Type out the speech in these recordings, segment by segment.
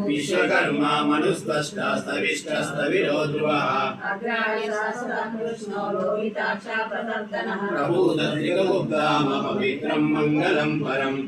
विश्वकर्मा मनुस्तविष्टस्तविरो ध्रुवः प्रभूतत्रिकमुग्धामपवित्रं मङ्गलं परम्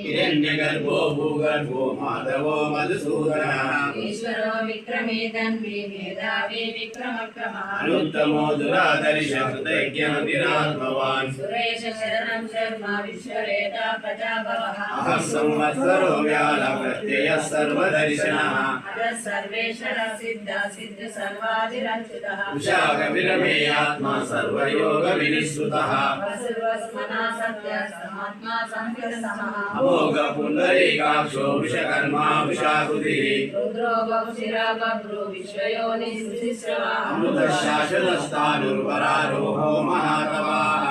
हिरण्यगर्भो भूगर्भो माधवो मधुसूदनः ईश्वरो विक्रमे तन्मे मेधावी विक्रमक्रमः अनुत्तमो दुराधरिषकृतज्ञमतिरात्मवान् सुरेश शरणं शर्मा विश्वरेता प्रजाभवः अहः संवत्सरो व्यालप्रत्ययः सर्वदर्शनः अतः सर्वेश्वर सिद्ध सिद्ध सर्वाधिरच्युतः विशाखविरमेयात्मा सर्वयोगविनिःसृतः वसुर्वस्मना सत्य समात्मा संविदसमः अमोघ पुण्डरीकाक्षो विश्वकर्मा विशाकृतिः रुद्रो बहुशिरा बभ्रो विश्वयोनिः सुशिश्रवः अमृतशासनस्तानुर्वरारोहो महातवाः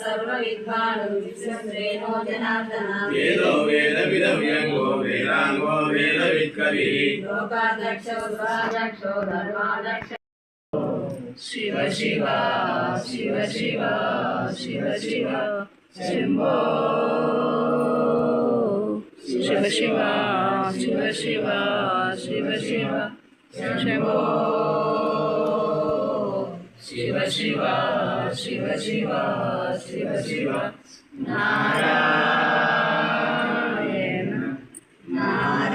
सर्वविद्वानो विश्वश्रेणो जनार्दनः वेदो वेदविदव्यङ्गो वेदाङ्गो वेदवित्कविः लोकाध्यक्षो दुराध्यक्षो धर्माध्यक्षो शिव शिव शिव शिव शिव शिव शम्भो शिव शिव शिव शिव शिव शिव शम्भो शिव शिव शिव शिव शिव शिव नारायण नारायण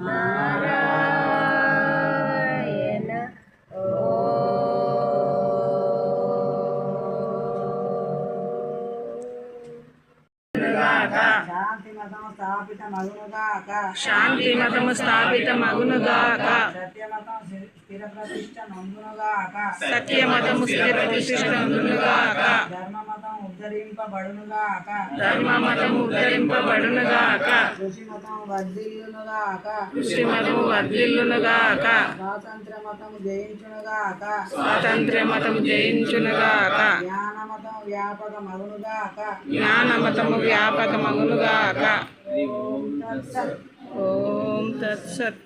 नारायण శాంతి మతము స్థాపితమగునుగాక సత్య మతము స్థిర ప్రతిష్ఠ నందునుగాక ధర్మ మతము ఉద్ధరింపబడునుగాక కృషి మతము వర్ధిల్లునుగాక స్వాతంత్ర్య మతము జయించునుగాక జ్ఞాన మతము వ్యాపకమగునుగాక ఓం తత్సత్